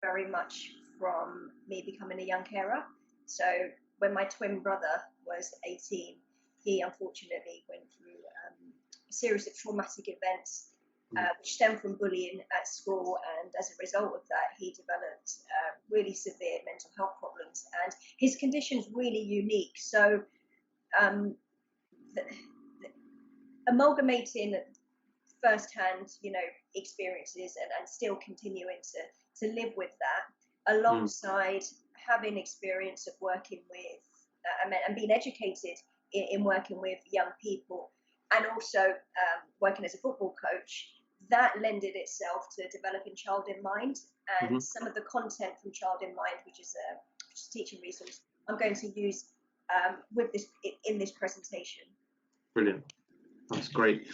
very much from me becoming a young carer. So when my twin brother was 18, he unfortunately went through a series of traumatic events which stemmed from bullying at school, and as a result of that, he developed really severe mental health problems, and his condition's really unique. So amalgamating first-hand, experiences and still continuing to live with that, alongside having experience of working with and being educated in working with young people, and also working as a football coach, that lended itself to developing Child in Mind, and some of the content from Child in Mind, which is a teaching resource, I'm going to use with this in this presentation. Brilliant, that's great.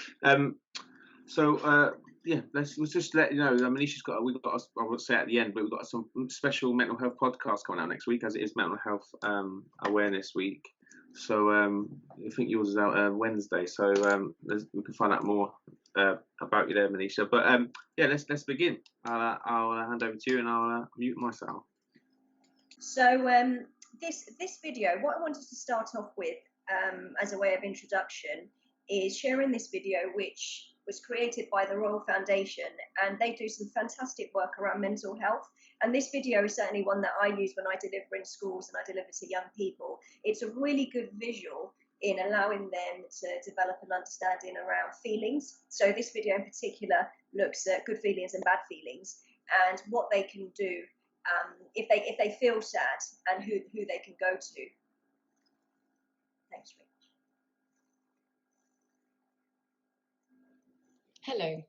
Yeah, let's just let you know. Manisha's got. I won't say at the end, but we've got some special mental health podcasts coming out next week, as it is Mental Health Awareness Week. So I think yours is out Wednesday. So we can find out more about you there, Manisha. But yeah, let's begin. I'll hand over to you, and I'll mute myself. So this video, what I wanted to start off with as a way of introduction is sharing this video, which was created by the Royal Foundation, and they do some fantastic work around mental health. And this video is certainly one that I use when I deliver in schools and I deliver to young people. It's a really good visual in allowing them to develop an understanding around feelings. So this video in particular looks at good feelings and bad feelings, and what they can do if they feel sad, and who they can go to. Thanks, Rick. Hello.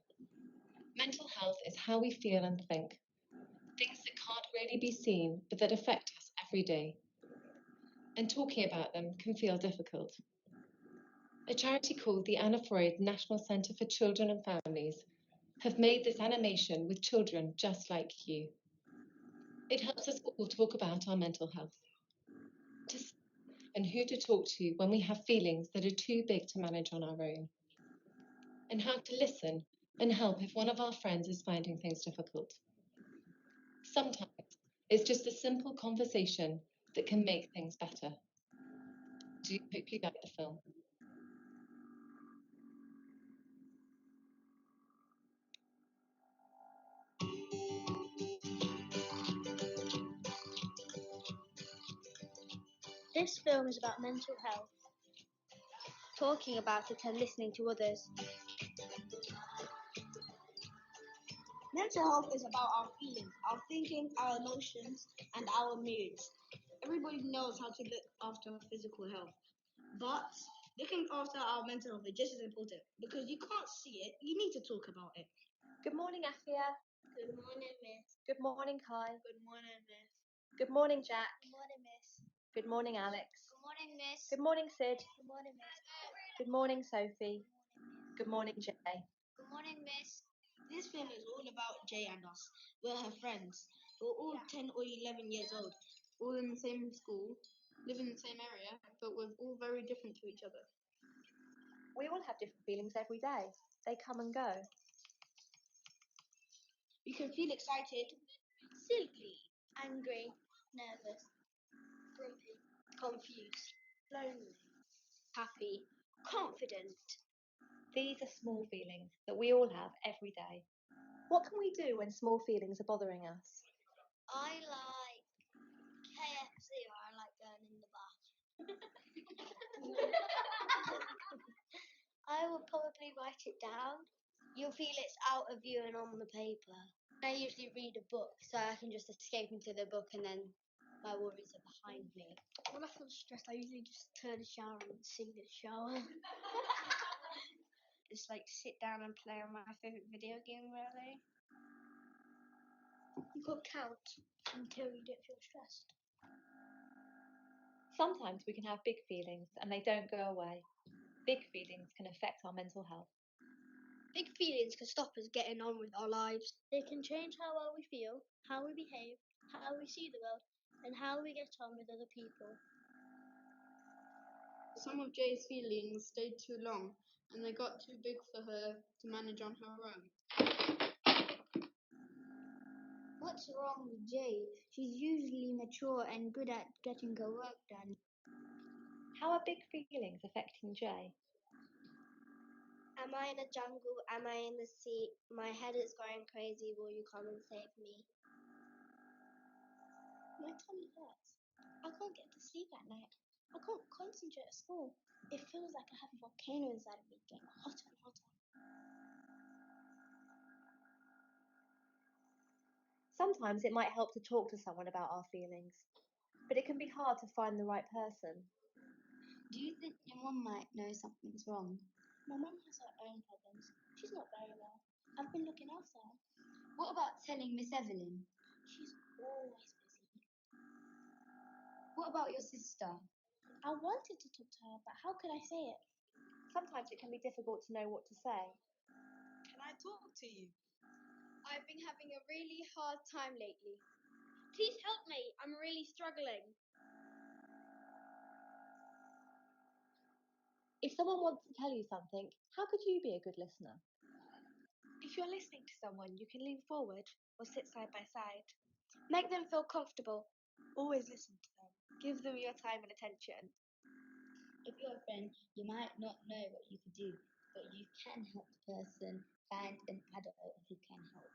Mental health is how we feel and think. Things that can't really be seen, but that affect us every day. And talking about them can feel difficult. A charity called the Anna Freud National Centre for Children and Families have made this animation with children just like you. It helps us all talk about our mental health, and who to talk to when we have feelings that are too big to manage on our own, and how to listen and help if one of our friends is finding things difficult. Sometimes it's just a simple conversation that can make things better. Do hope you like the film. This film is about mental health, talking about it and listening to others. Mental health is about our feelings, our thinking, our emotions, and our moods. Everybody knows how to look after physical health, but looking after our mental health is just as important, because you can't see it, you need to talk about it. Good morning, Afia. Good morning, Miss. Good morning, Kai. Good morning, Miss. Good morning, Jack. Good morning, Miss. Good morning, Alex. Good morning, Miss. Good morning, Sid. Good morning, Miss. Good morning, Sophie. Good morning, Jay. Good morning, Miss. This film is all about Jay and us. We're her friends. We're all 10 or 11 years old, all in the same school, live in the same area, but we're all very different to each other. We all have different feelings every day. They come and go. You can feel excited, Silly, angry, nervous, grumpy, confused, lonely, happy, confident. These are small feelings that we all have every day. What can we do when small feelings are bothering us? I like KFC, or I like going in the bath. I will probably write it down. You'll feel it's out of you and on the paper. I usually read a book, so I can just escape into the book and then my worries are behind me. When I feel stressed, I usually just turn the shower and sing in the shower. Just like sit down and play on my favourite video game, really. You could count until you don't feel stressed. Sometimes we can have big feelings and they don't go away. Big feelings can affect our mental health. Big feelings can stop us getting on with our lives. They can change how well we feel, how we behave, how we see the world, and how we get on with other people. Some of Jay's feelings stayed too long, and they got too big for her to manage on her own. What What's wrong with Jay? She's usually mature and good at getting her work done. How are big feelings affecting Jay? Am I in a jungle? Am I in the sea? My head is going crazy. Will you come and save me? My tummy hurts. I can't get to sleep at night. I can't concentrate at school. It feels like I have a volcano inside of me, getting hotter and hotter. Sometimes it might help to talk to someone about our feelings, but it can be hard to find the right person. Do you think your mum might know something's wrong? My mum has her own problems. She's not very well. I've been looking after her. What about telling Miss Evelyn? She's always busy. What about your sister? I wanted to talk to her, but how could I say it? Sometimes it can be difficult to know what to say. Can I talk to you? I've been having a really hard time lately. Please help me. I'm really struggling. If someone wants to tell you something, how could you be a good listener? If you're listening to someone, you can lean forward or sit side by side. Make them feel comfortable. Always listen to them. Give them your time and attention. If you're a friend, you might not know what you could do, but you can help the person find an adult who can help.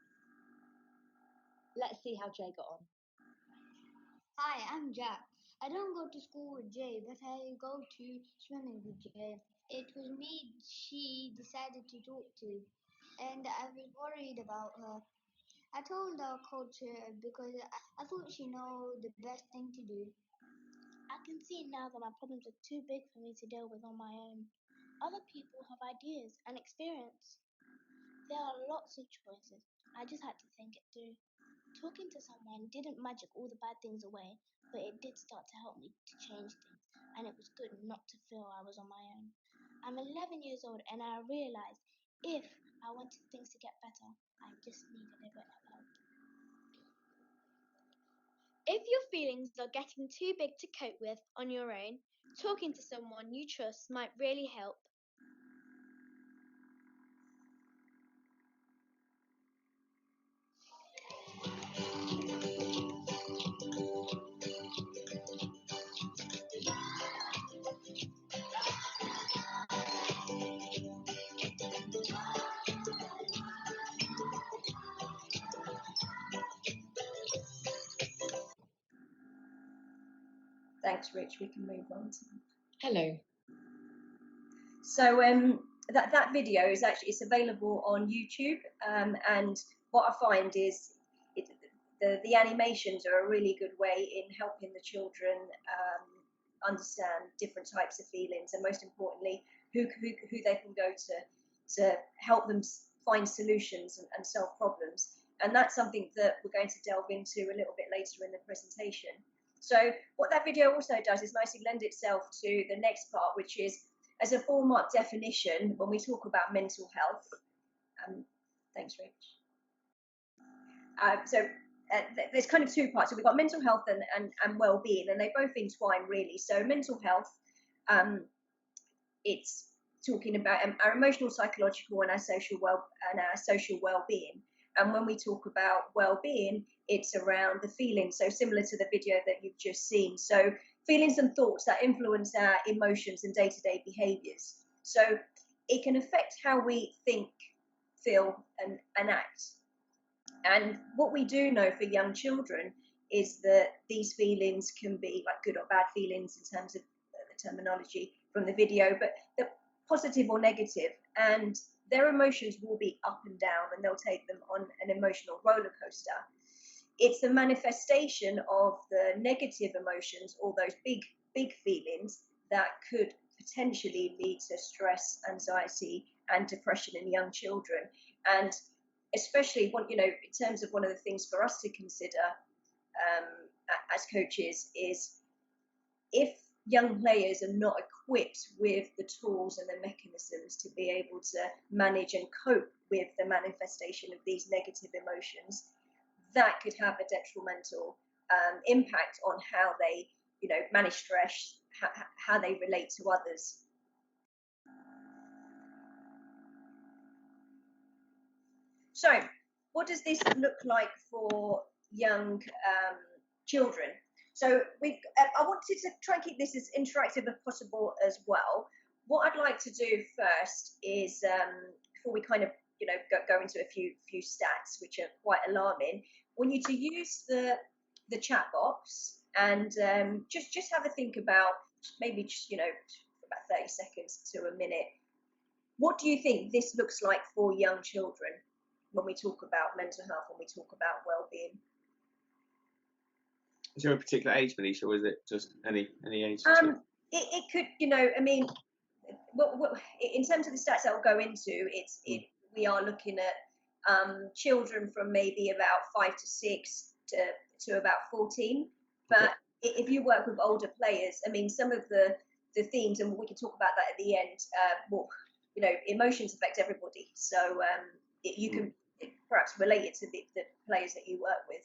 Let's see how Jay got on. Hi, I'm Jack. I don't go to school with Jay, but I go to swimming with Jay. It was me she decided to talk to, and I was worried about her. I told our coach because I thought she know the best thing to do. I can see now that my problems are too big for me to deal with on my own. Other people have ideas and experience. There are lots of choices. I just had to think it through. Talking to someone didn't magic all the bad things away, but it did start to help me to change things, and it was good not to feel I was on my own. I'm 11 years old, and I realized if I wanted things to get better, I just needed a bit of help. If your feelings are getting too big to cope with on your own, talking to someone you trust might really help. Thanks, Rich. We can move on to Hello. So that video is actually it's available on YouTube, and what I find is the animations are a really good way in helping the children understand different types of feelings, and most importantly, who they can go to help them find solutions and solve problems. And that's something that we're going to delve into a little bit later in the presentation. So what that video also does is nicely lend itself to the next part, which is as a format definition when we talk about mental health. Thanks, Rich. There's kind of two parts. So we've got mental health and well-being, and they both entwine really. So mental health, it's talking about our emotional, psychological, and our social well-being. And when we talk about well-being, it's around the feelings. So similar to the video that you've just seen. So feelings and thoughts that influence our emotions and day-to-day behaviors. So it can affect how we think, feel, and act. And what we do know for young children is that these feelings can be like good or bad feelings in terms of the terminology from the video, but they're positive or negative, and their emotions will be up and down, and they'll take them on an emotional roller coaster. It's the manifestation of the negative emotions, or those big feelings, that could potentially lead to stress, anxiety, and depression in young children. And especially in terms of one of the things for us to consider as coaches is if young players are not equipped with the tools and the mechanisms to be able to manage and cope with the manifestation of these negative emotions, that could have a detrimental impact on how they manage stress, how they relate to others. So what does this look like for young children. So I wanted to try and keep this as interactive as possible as well. What I'd like to do first is, before we kind of go into a few stats which are quite alarming, I want you to use the chat box and just have a think about, maybe just about 30 seconds to a minute. What do you think this looks like for young children when we talk about mental health, when we talk about well-being? Is there a particular age, Manisha, or is it just any age? It could, I mean, in terms of the stats that we'll go into, we are looking at children from maybe about 5 to 6 to about 14. But okay, if you work with older players, I mean, some of the themes, and we can talk about that at the end. Emotions affect everybody, so you can perhaps relate it to the players that you work with.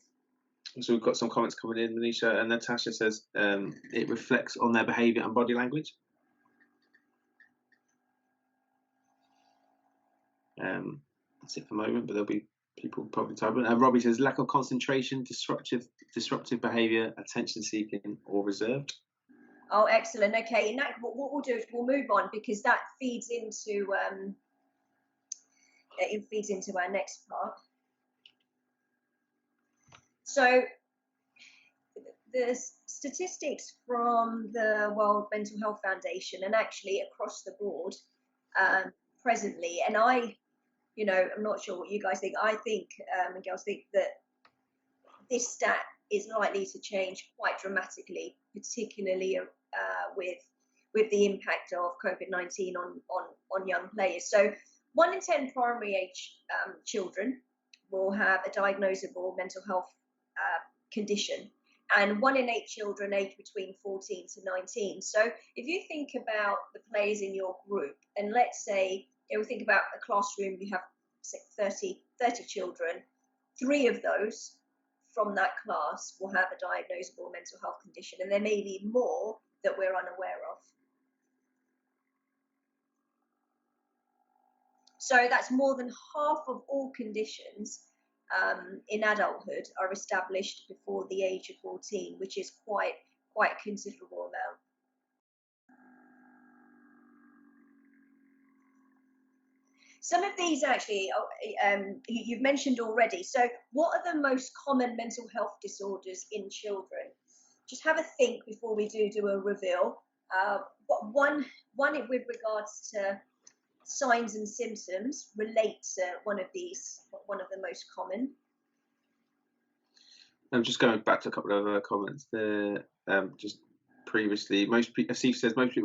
So we've got some comments coming in, Manisha, and Natasha says it reflects on their behaviour and body language. That's it for the moment, but there'll be people probably typing. Robbie says lack of concentration, disruptive behaviour, attention seeking, or reserved. Oh, excellent. Okay, and that, what we'll do is we'll move on, because that feeds into our next part. So the statistics from the World Mental Health Foundation, and actually across the board presently, and I'm not sure what you guys think. I think, and girls think, that this stat is likely to change quite dramatically, particularly with the impact of COVID-19 on young players. So 1 in 10 primary age children will have a diagnosable mental health condition, and 1 in 8 children aged between 14 to 19. So if you think about the players in your group, and let's say, we think about a classroom, you have 30 children, 3 of those from that class will have a diagnosable mental health condition, and there may be more that we're unaware of. So that's more than half of all conditions in adulthood are established before the age of 14, which is quite a considerable amount. Some of these actually you've mentioned already. So what are the most common mental health disorders in children? Just have a think before we do a reveal. One with regards to signs and symptoms relate to one of the most common. I'm just going back to a couple of other comments there. Just previously, Steve says most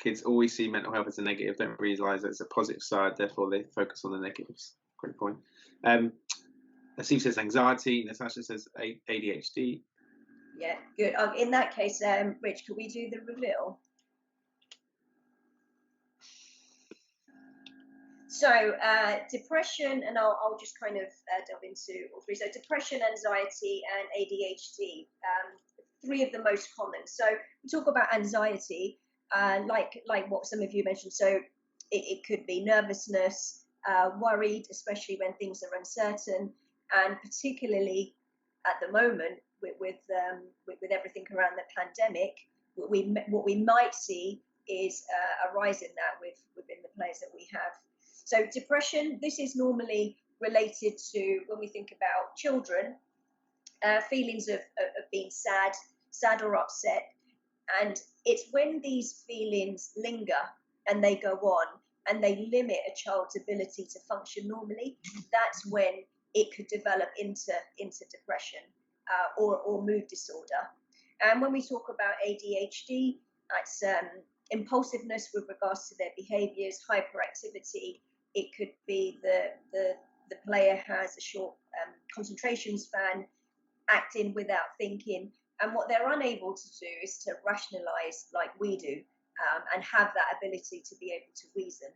kids always see mental health as a negative, don't realise that it's a positive side, therefore they focus on the negatives. Great point. Steve says anxiety. Natasha says ADHD. Yeah, good. In that case, Rich, could we do the reveal? So depression, and I'll just kind of delve into all 3. So depression, anxiety, and ADHD, 3 of the most common. So we talk about anxiety, like what some of you mentioned. So it could be nervousness, worried, especially when things are uncertain, and particularly at the moment with everything around the pandemic, what we might see is a rise in that within the players that we have. So depression, this is normally related to, when we think about children, feelings of being sad or upset. And it's when these feelings linger and they go on and they limit a child's ability to function normally, that's when it could develop into depression or mood disorder. And when we talk about ADHD, that's impulsiveness with regards to their behaviours, hyperactivity. It could be the player has a short concentration span, acting without thinking, and what they're unable to do is to rationalise like we do, and have that ability to be able to reason.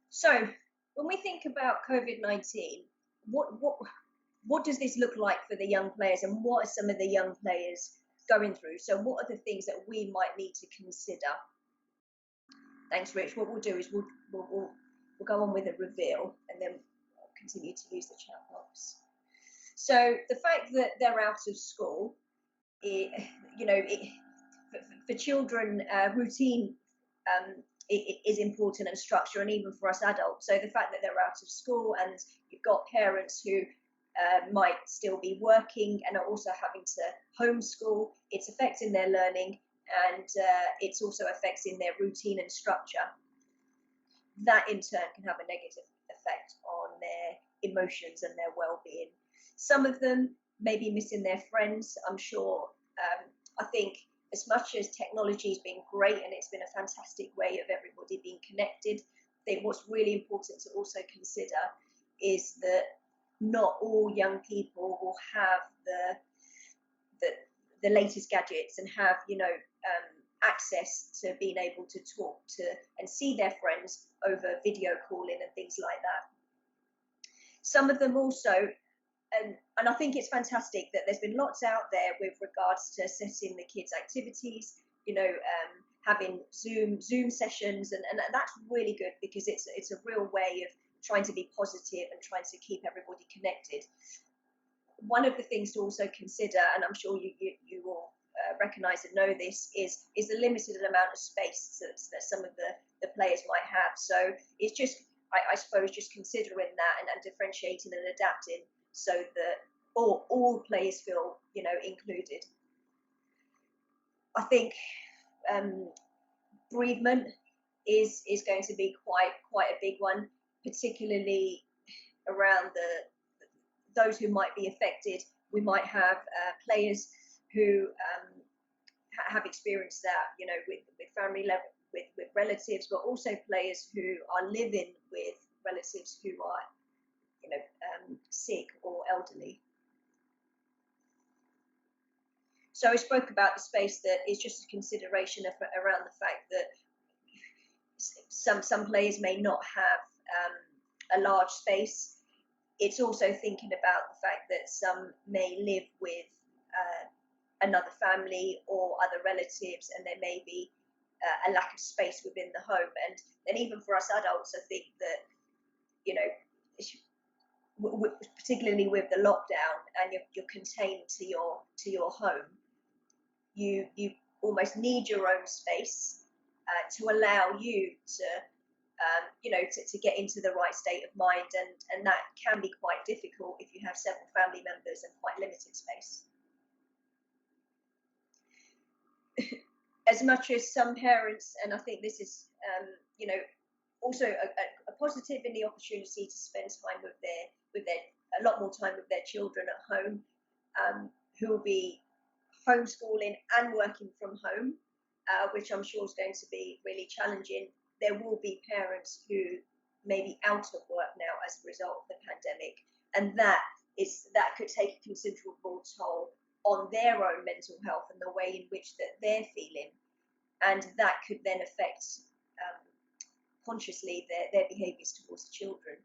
So when we think about COVID-19, what does this look like for the young players, and what are some of the young players going through? So what are the things that we might need to consider? Thanks, Rich. What we'll do is we'll go on with a reveal, and then I'll continue to use the chat box. So the fact that they're out of school, for children, routine is important, and structure, and even for us adults. So the fact that they're out of school, and you've got parents who might still be working and are also having to homeschool, it's affecting their learning, and it's also affecting their routine and structure. That in turn can have a negative effect on their emotions and their well-being. Some of them may be missing their friends, I'm sure. I think as much as technology has been great and it's been a fantastic way of everybody being connected, I think what's really important to also consider is that not all young people will have the latest gadgets and have access to being able to talk to and see their friends over video calling and things like that. Some of them also, and I think it's fantastic that there's been lots out there with regards to setting the kids' activities, having Zoom sessions, and that's really good, because it's a real way of trying to be positive and trying to keep everybody connected. One of the things to also consider, and I'm sure you will recognise and know this, is the limited amount of space that some of the players might have. So it's just, I suppose, just considering that and differentiating and adapting so that all players feel included. I think bereavement is going to be quite a big one, particularly around those who might be affected. We might have players who have experienced that, with family level, with relatives, but also players who are living with relatives who are, sick or elderly. So I spoke about the space that is just a consideration around the fact that some players may not have a large space. It's also thinking about the fact that some may live with another family or other relatives, and there may be a lack of space within the home. And then even for us adults, I think that, particularly with the lockdown and you're contained to your home, you almost need your own space to allow you to get into the right state of mind, and that can be quite difficult if you have several family members and quite limited space. As much as some parents, and I think this is also a positive in the opportunity to spend time with their a lot more time with their children at home, who will be homeschooling and working from home, which I'm sure is going to be really challenging. There will be parents who may be out of work now as a result of the pandemic, and that could take a considerable toll on their own mental health and the way in which that they're feeling, and that could then affect consciously their behaviours towards the children.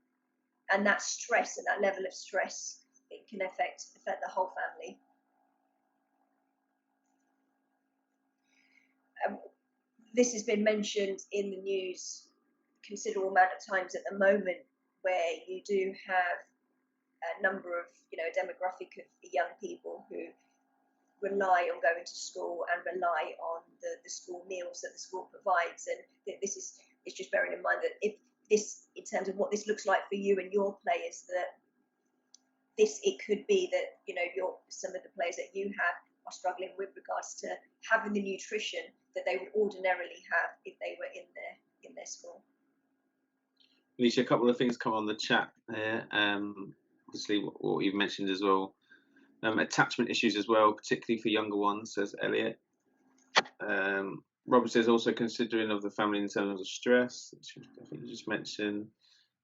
And that stress and that level of stress, it can affect the whole family. This has been mentioned in the news a considerable amount of times at the moment, where you do have a number of, a demographic of young people who rely on going to school and rely on the school meals that the school provides. And this is just bearing in mind that if this, in terms of what this looks like for you and your players, that it could be that, some of the players that you have are struggling with regards to having the nutrition that they would ordinarily have if they were in their school. Manisha, a couple of things come on the chat there. Obviously, what you've mentioned as well. Attachment issues as well, particularly for younger ones, says Elliot. Robert says also considering of the family in terms of stress, which I think you just mentioned.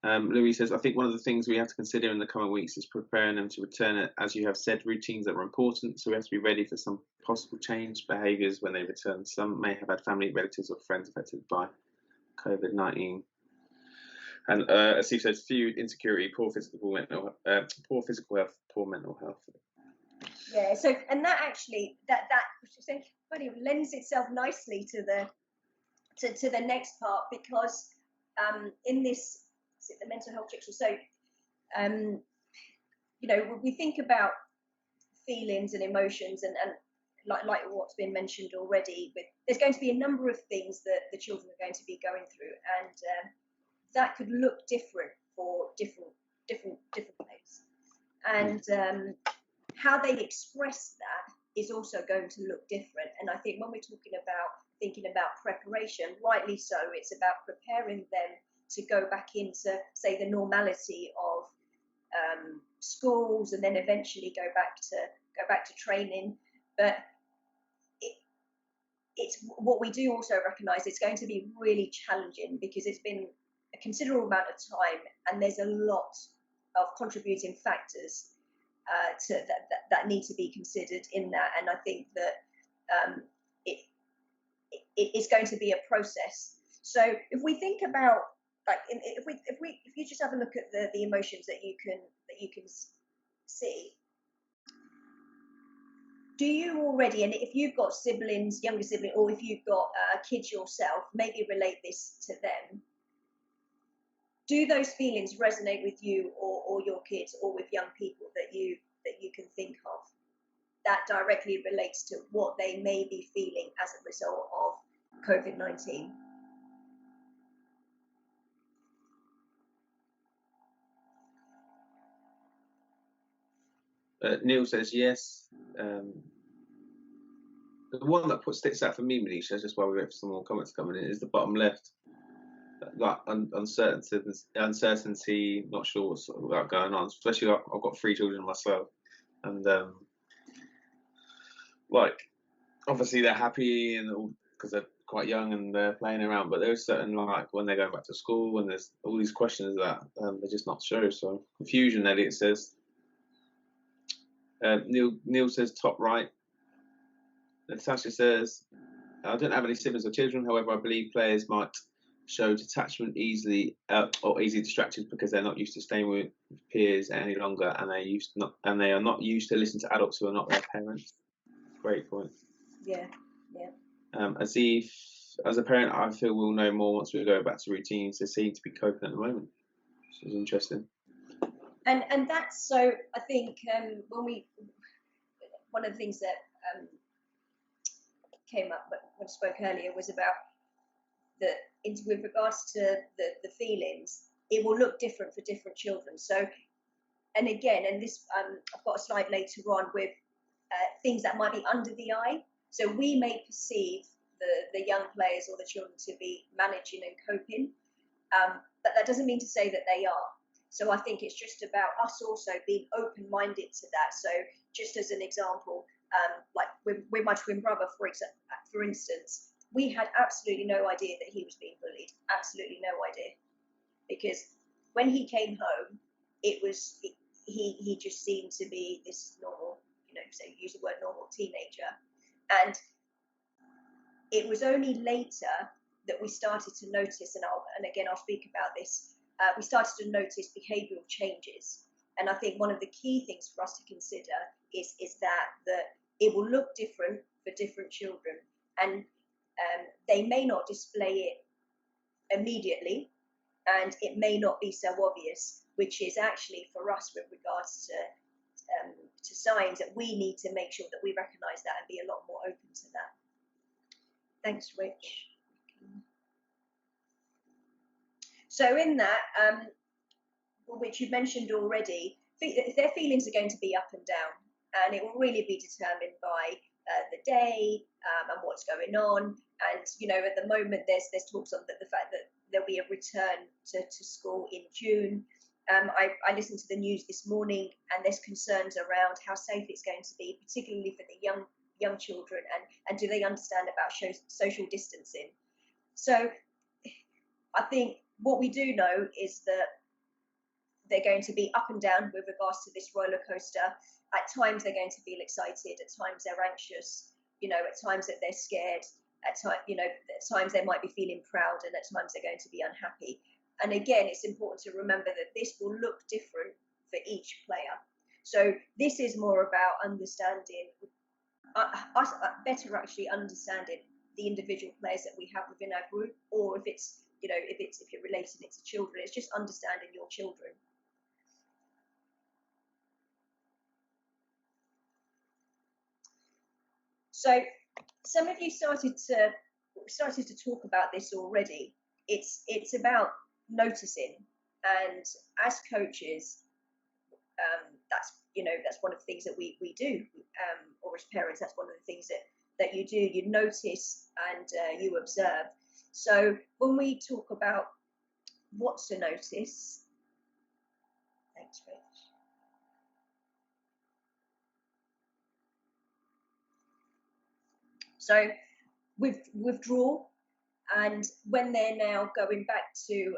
Louis says, I think one of the things we have to consider in the coming weeks is preparing them to return, as you have said, routines that are important. So we have to be ready for some possible change behaviours when they return. Some may have had family, relatives, or friends affected by COVID-19. And as Steve says, food insecurity, poor physical health, poor mental health. Yeah. So, and that actually that lends itself nicely to to the next part, because in this, is it the mental health section? So when we think about feelings and emotions, and like what's been mentioned already, there's going to be a number of things that the children are going to be going through, and that could look different for different ways, and how they express that is also going to look different. And I think when we're thinking about preparation, rightly so, it's about preparing them to go back into, say, the normality of schools, and then eventually go back to training. But it's what we do also recognise, it's going to be really challenging, because it's been a considerable amount of time, and there's a lot of contributing factors that need to be considered in that. And I think that it's going to be a process. So if we think about, like, if you just have a look at the emotions that you can see, do you already, and if you've got siblings, younger siblings, or if you've got kids yourself, maybe relate this to them. Do those feelings resonate with you or your kids, or with young people that you can think of, that directly relates to what they may be feeling as a result of COVID-19? Neil says yes. The one that sticks out for me, Manisha, just while we wait for some more comments coming in, is the bottom left. Like uncertainty, not sure what's going on. Especially, I've got 3 children myself, and like, obviously they're happy and all because they're quite young and they're playing around, but there's certain, like, when they're going back to school, when there's all these questions that they're just not sure. So confusion, Elliot says. Neil says top right. Natasha says, I don't have any siblings or children, however I believe players might show detachment easily or easily distracted because they're not used to staying with peers any longer, and they are not used to listen to adults who are not their parents. Great point. Yeah. Azif, as a parent, I feel we'll know more once we go back to routines. They seem to be coping at the moment, which is interesting. And that's, so I think one of the things that came up when I spoke earlier was about with regards to the feelings, it will look different for different children. So, and again, and this I've got a slide later on with things that might be under the eye. So we may perceive the young players or the children to be managing and coping, but that doesn't mean to say that they are. So I think it's just about us also being open-minded to that. So just as an example, like with my twin brother, for instance, we had absolutely no idea that he was being bullied. Absolutely no idea, because when he came home, he just seemed to be this normal, say, use the word normal teenager, and it was only later that we started to notice, and again I'll speak about this. We started to notice behavioural changes, and I think one of the key things for us to consider is that it will look different for different children, and they may not display it immediately, and it may not be so obvious, which is actually for us with regards to signs that we need to make sure that we recognise that and be a lot more open to that. Thanks, Rich. So in that, which you've mentioned already, their feelings are going to be up and down, and it will really be determined by the day and what's going on. And at the moment, there's talks on the fact that there'll be a return to school in June. I listened to the news this morning, and there's concerns around how safe it's going to be, particularly for the young children, and do they understand about social distancing. So I think what we do know is that they're going to be up and down with regards to this roller coaster. At times they're going to feel excited, at times they're anxious, at times that they're scared, at times they might be feeling proud, and at times they're going to be unhappy. And again, it's important to remember that this will look different for each player. So this is more about understanding, us better actually understanding the individual players that we have within our group, or if it's, you know, if you're relating it to children, it's just understanding your children. So some of you started to talk about this already. It's about noticing, and as coaches, that's one of the things that we do, or as parents, that's one of the things that you do. You notice and you observe. So when we talk about what to notice, thanks, Rich. So withdraw, and when they're now going back to,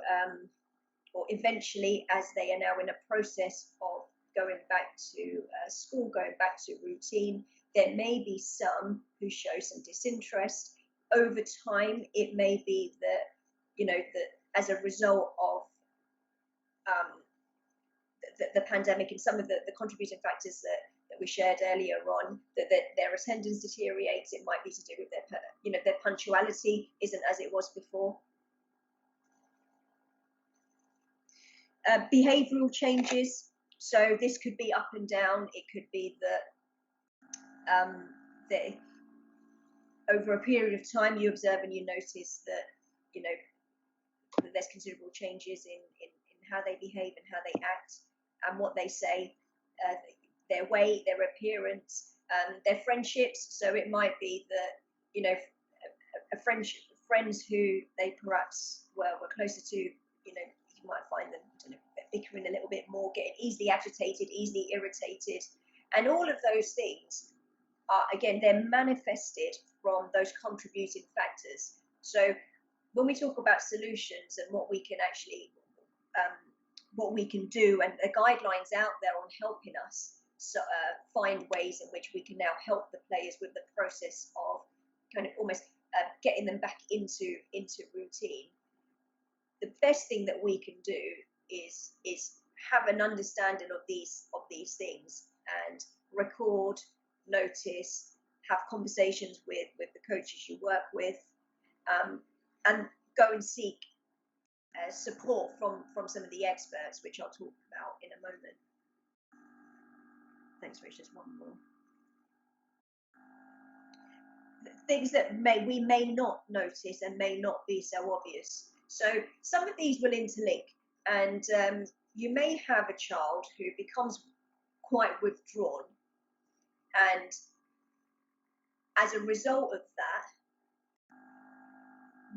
or eventually as they are now in a process of going back to school, going back to routine, there may be some who show some disinterest. Over time, it may be that, you know, that as a result of the pandemic and some of the contributing factors that we shared earlier on, that their attendance deteriorates. It might be to do with their punctuality isn't as it was before. Behavioural changes. So this could be up and down. It could be that over a period of time you observe and you notice that, you know, that there's considerable changes in how they behave and how they act and what they say, their weight, their appearance, their friendships. So it might be that, you know, friends who they perhaps were closer to, you know, you might find them, I don't know, bickering a little bit more, getting easily agitated, easily irritated. And all of those things are, again, they're manifested from those contributing factors. So when we talk about solutions and what we can actually, what we can do, and the guidelines out there on helping us find ways in which we can now help the players with the process of kind of almost getting them back into routine. The best thing that we can do is have an understanding of these things and record, notice, have conversations with the coaches you work with, and go and seek support from some of the experts, which I'll talk about in a moment. Thanks, Rich. Just one more. Things that we may not notice and may not be so obvious. So some of these will interlink, and you may have a child who becomes quite withdrawn, and as a result of that,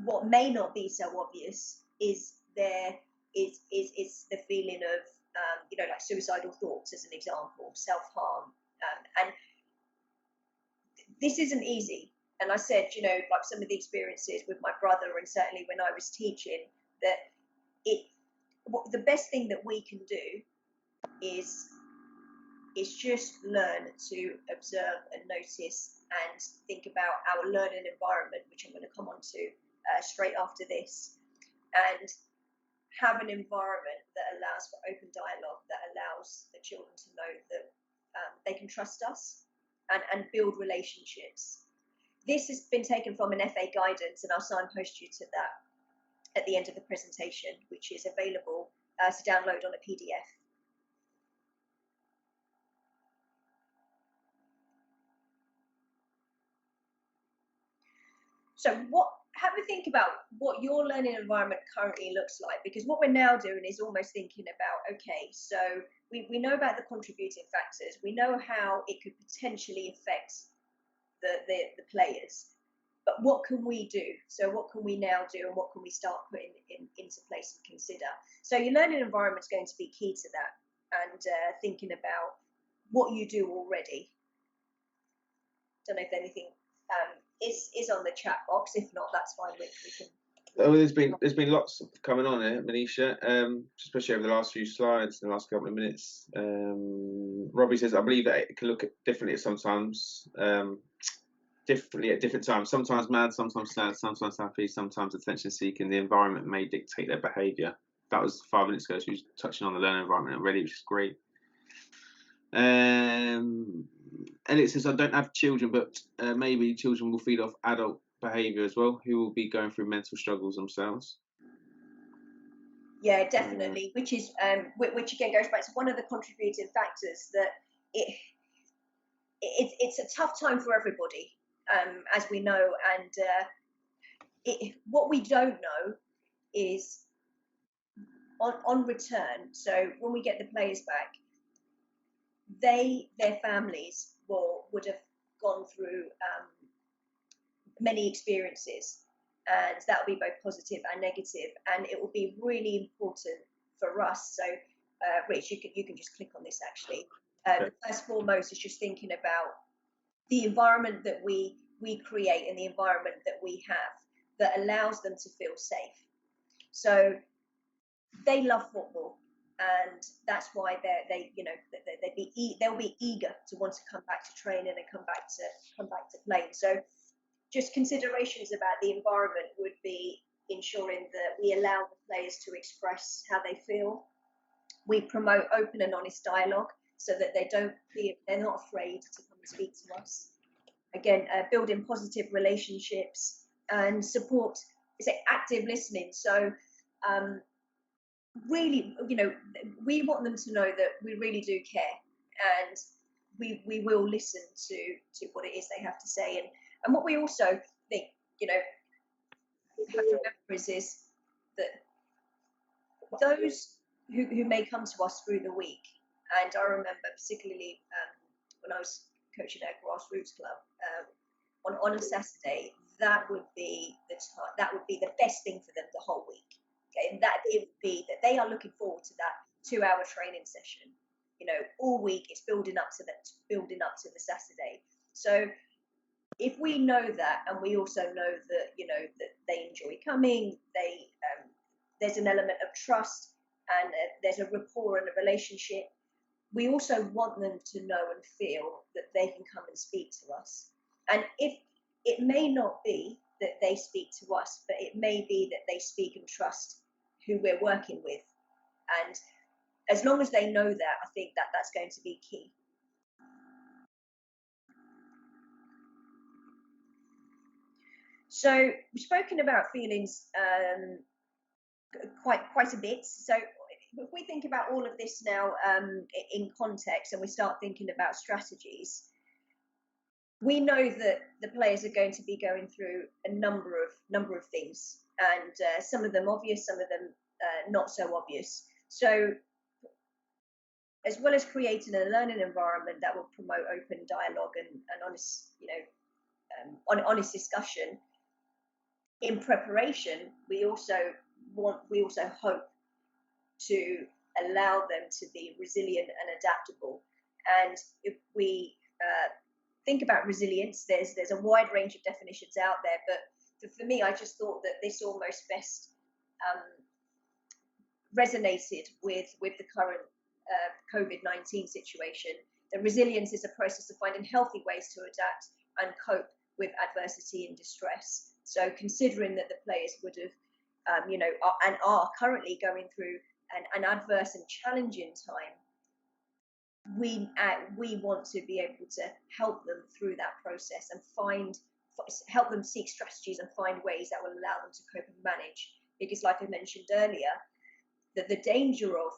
what may not be so obvious is the feeling of you know, like suicidal thoughts, as an example, self-harm, and this isn't easy. And I said, you know, like some of the experiences with my brother, and certainly when I was teaching, that the best thing that we can do is just learn to observe and notice and think about our learning environment, which I'm going to come on to straight after this, and have an environment that allows for open dialogue, that allows the children to know that they can trust us and build relationships. This has been taken from an FA guidance, and I'll signpost you to that at the end of the presentation, which is available to download on a PDF. So have a think about what your learning environment currently looks like, because what we're now doing is almost thinking about, okay, so we know about the contributing factors, we know how it could potentially affect the players, but what can we do? So what can we now do, and what can we start putting into place and consider? So your learning environment is going to be key to that, and thinking about what you do already. Don't know if anything is on the chat box. If not, that's fine. We can. Oh, there's been lots coming on here, Manisha, especially over the last few slides, in the last couple of minutes. Robbie says, I believe that it can look differently sometimes, differently at different times. Sometimes mad, sometimes sad, sometimes happy, sometimes attention seeking. The environment may dictate their behaviour. That was 5 minutes ago. So we was touching on the learning environment already, which is great. Elliot says, I don't have children, but maybe children will feed off adult behaviour as well, who will be going through mental struggles themselves. Yeah, definitely. Which again goes back to one of the contributing factors that it's a tough time for everybody, as we know, and what we don't know is on return. So when we get the players back, their families would have gone through many experiences, and that will be both positive and negative, and it will be really important for us. So Rich, you can just click on this actually. Okay. First and foremost is just thinking about the environment that we create and the environment that we have that allows them to feel safe. So they love football, and that's why they'll be eager to want to come back to training and come back to playing. So just considerations about the environment would be ensuring that we allow the players to express how they feel. We promote open and honest dialogue so that they're not afraid to come and speak to us. Again, building positive relationships and support, active listening. So really, we want them to know that we really do care, and we will listen to what it is they have to say. And what we also think, have to remember is that those who may come to us through the week, and I remember particularly when I was coaching at a grassroots club, on a Saturday, that would be the best thing for them the whole week. Okay, and that it would be that they are looking forward to that 2-hour training session. All week it's building up to the Saturday. So if we know that, and we also know that that they enjoy coming, there's an element of trust, and there's a rapport and a relationship. We also want them to know and feel that they can come and speak to us. And if it may not be that they speak to us, but it may be that they speak and trust who we're working with. And as long as they know that, I think that's going to be key. So we've spoken about feelings quite a bit. So if we think about all of this now in context, and we start thinking about strategies, we know that the players are going to be going through a number of things, and some of them obvious, some of them not so obvious. So as well as creating a learning environment that will promote open dialogue and honest, honest discussion, in preparation, we also hope to allow them to be resilient and adaptable. And if we think about resilience, there's a wide range of definitions out there, but for me, I just thought that this almost best resonated with the current COVID-19 situation. The resilience is a process of finding healthy ways to adapt and cope with adversity and distress. So considering that the players would have, and are currently going through an adverse and challenging time, we want to be able to help them through that process and help them seek strategies and find ways that will allow them to cope and manage. Because like I mentioned earlier, that the danger of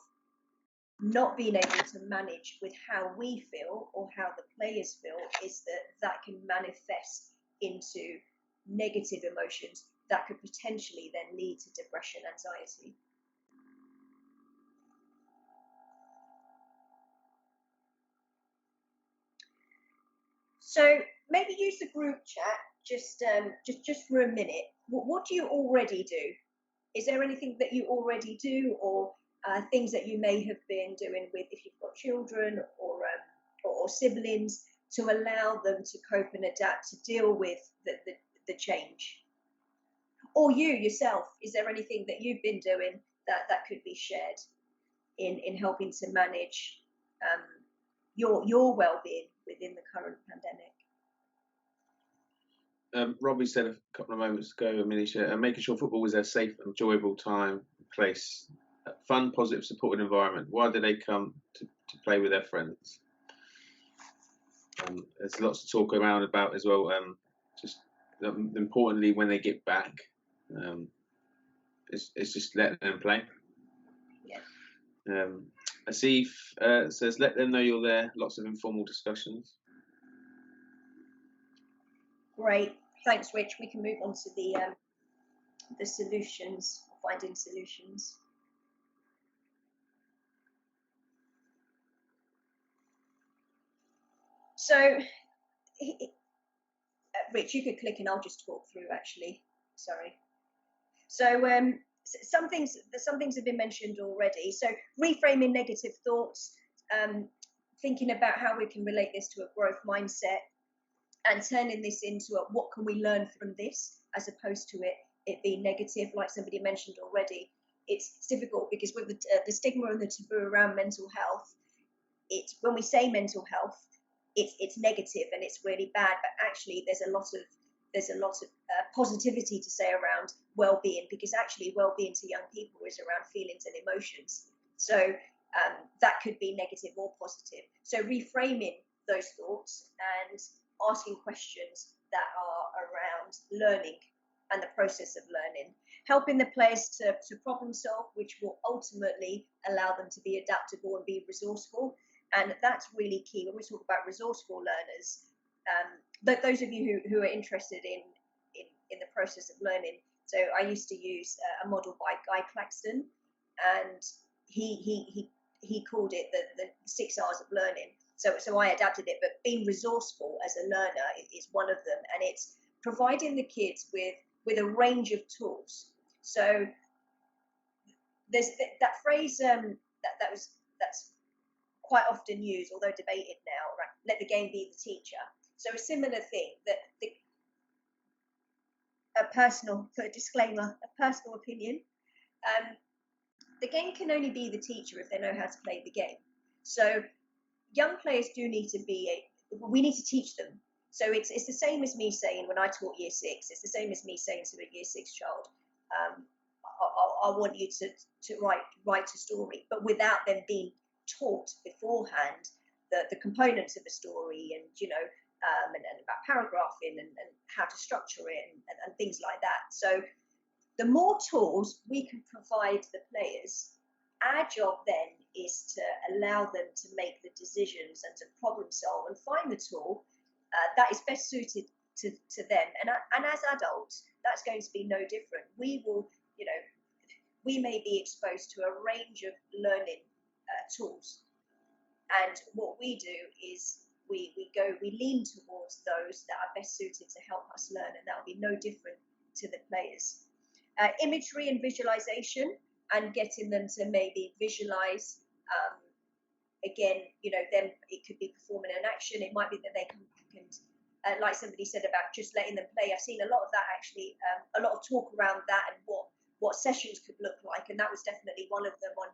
not being able to manage with how we feel or how the players feel is that can manifest into negative emotions that could potentially then lead to depression, anxiety. So maybe use the group chat just for a minute. What do you already do? Is there anything that you already do, or things that you may have been doing with, if you've got children or siblings, to allow them to cope and adapt, to deal with the change? Or you yourself, is there anything that you've been doing that could be shared in helping to manage your well-being within the current pandemic? Robbie said a couple of moments ago, Manisha, making sure football was a safe, enjoyable time, place, fun, positive, supported environment. Why do they come to play with their friends? There's lots to talk around about as well. Just importantly, when they get back, it's just letting them play. Yeah. Asif says, let them know you're there. Lots of informal discussions. Great, thanks, Rich. We can move on to the solutions, finding solutions. So, Rich, you could click and I'll just talk through. Actually, sorry. So, some things have been mentioned already. So, reframing negative thoughts, thinking about how we can relate this to a growth mindset, and turning this into what can we learn from this, as opposed to it being negative, like somebody mentioned already. It's difficult because with the stigma and the taboo around mental health, it's when we say mental health, it's negative and it's really bad. But actually, there's a lot of positivity to say around well-being, because actually well-being to young people is around feelings and emotions. So that could be negative or positive. So reframing those thoughts and asking questions that are around learning and the process of learning, helping the players to problem solve, which will ultimately allow them to be adaptable and be resourceful. And that's really key when we talk about resourceful learners. But those of you who are interested in the process of learning, so I used to use a model by Guy Claxton, and he called it the 6 R's of learning. So I adapted it, but being resourceful as a learner is one of them, and it's providing the kids with a range of tools. So there's that phrase that's quite often used, although debated now, right? Let the game be the teacher. So a similar thing, that a personal opinion, the game can only be the teacher if they know how to play the game. So young players do need to we need to teach them. So it's the same as me saying, when I taught year 6, it's the same as me saying to a year 6 child, I want you to write a story, but without them being taught beforehand the components of a story, and and about paragraphing and how to structure it and things like that. So the more tools we can provide the players, our job then is to allow them to make the decisions and to problem solve and find the tool that is best suited to them. And as adults, that's going to be no different. We will, we may be exposed to a range of learning tools, and what we do is we lean towards those that are best suited to help us learn, and that will be no different to the players. Imagery and visualization, and getting them to maybe visualize. Again, then it could be performing an action. It might be that they can like somebody said about just letting them play. I've seen a lot of that actually, a lot of talk around that and what sessions could look like, and that was definitely one of them on,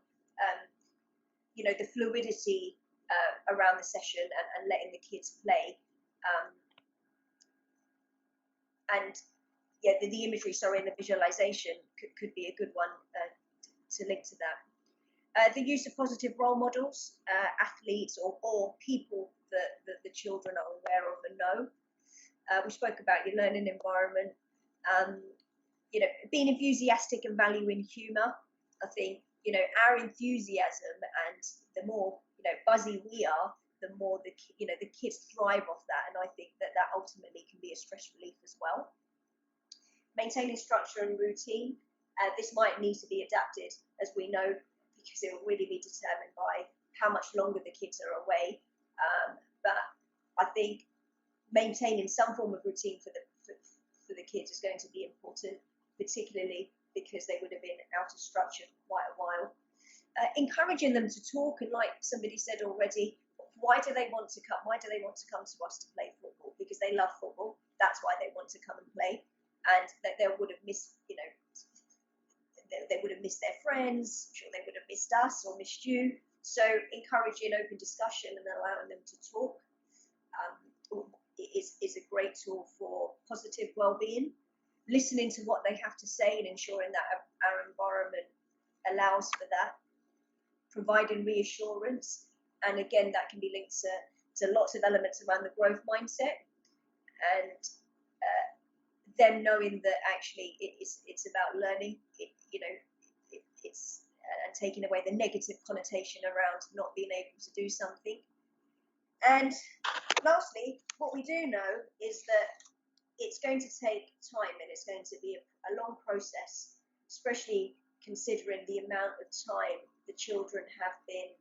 the fluidity around the session and letting the kids play. And yeah, the imagery, and the visualization could be a good one to link to that. The use of positive role models, athletes or people that the children are aware of and know. We spoke about your learning environment. Being enthusiastic and valuing humour. I think, our enthusiasm, and the more, buzzy we are, the more the kids thrive off that. And I think that ultimately can be a stress relief as well. Maintaining structure and routine. This might need to be adapted, as we know, because it will really be determined by how much longer the kids are away. But I think maintaining some form of routine for the kids is going to be important, particularly because they would have been out of structure for quite a while. Encouraging them to talk, and like somebody said already, why do they want to come? Why do they want to come to us to play football? Because they love football. That's why they want to come and play. And they would have missed, they would have missed their friends. I'm sure they would have missed us or missed you. So encouraging open discussion and allowing them to talk is a great tool for positive well-being. Listening to what they have to say and ensuring that our environment allows for that. Providing reassurance, and again, that can be linked to lots of elements around the growth mindset. And them knowing that actually it's about learning, it's and taking away the negative connotation around not being able to do something. And lastly, what we do know is that it's going to take time and it's going to be a long process, especially considering the amount of time the children have been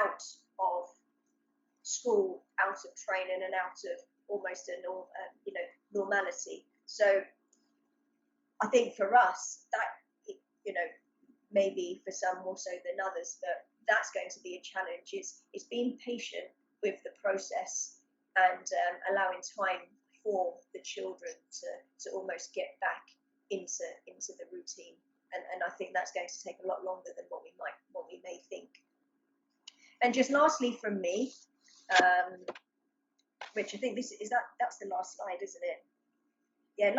out of school, out of training, and out of almost a normality. So I think for us, that, maybe for some more so than others, but that's going to be a challenge. It's being patient with the process and allowing time for the children to almost get back into the routine. And I think that's going to take a lot longer than what we may think. And just lastly from me, Rich, I think that's the last slide, isn't it? Yeah, and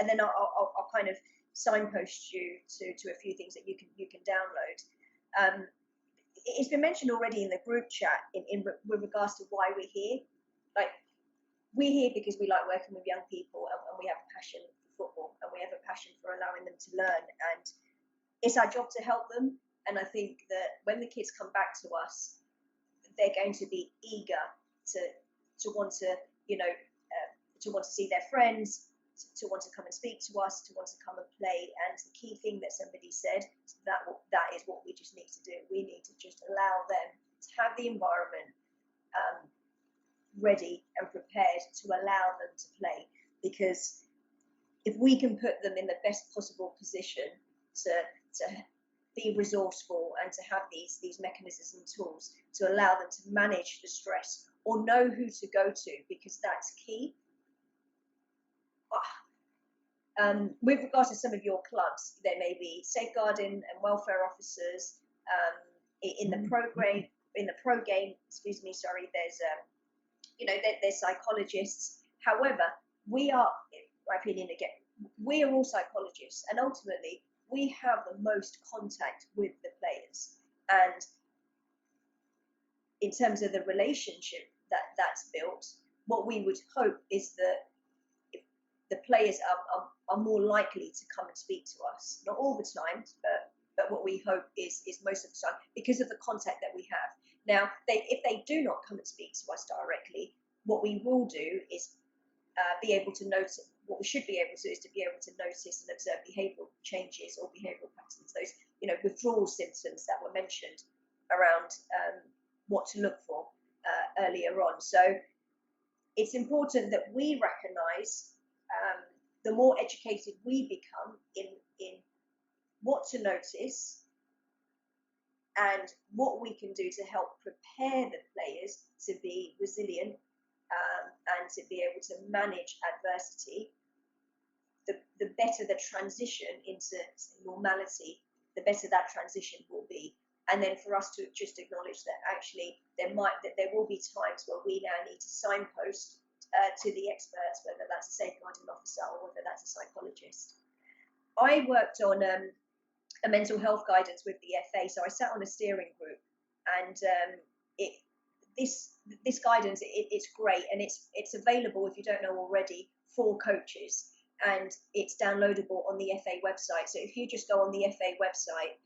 then I'll kind of signpost you to a few things that you can download. It's been mentioned already in the group chat with regards to why we're here. Like, we're here because we like working with young people, and we have a passion for football, and we have a passion for allowing them to learn, and it's our job to help them. And I think that when the kids come back to us, they're going to be eager to want to to want to see their friends, to want to come and speak to us, to want to come and play. And the key thing that somebody said, that is what we just need to do. We need to just allow them to have the environment ready and prepared to allow them to play. Because if we can put them in the best possible position to be resourceful and to have these mechanisms and tools to allow them to manage the stress or know who to go to, because that's key. With regards to some of your clubs, there may be safeguarding and welfare officers in the pro game. Excuse me, sorry. There's psychologists. However, we are, in my opinion, again, we are all psychologists, and ultimately we have the most contact with the players. And in terms of the relationship that's built, what we would hope is that the players are more likely to come and speak to us. Not all the time, but what we hope is most of the time, because of the contact that we have. Now, if they do not come and speak to us directly, what we will do is be able to notice. What we should be able to is to be able to notice and observe behavioural changes or behavioural patterns, those withdrawal symptoms that were mentioned around what to look for earlier on. So it's important that we recognise the more educated we become in what to notice and what we can do to help prepare the players to be resilient and to be able to manage adversity, the better the transition into normality, the better that transition will be. And then for us to just acknowledge that actually there will be times where we now need to signpost to the experts, whether that's a safeguarding officer or whether that's a psychologist. I worked on a mental health guidance with the FA, so I sat on a steering group, and this guidance, it's great, and it's available, if you don't know already, for coaches, and it's downloadable on the FA website. So if you just go on the FA website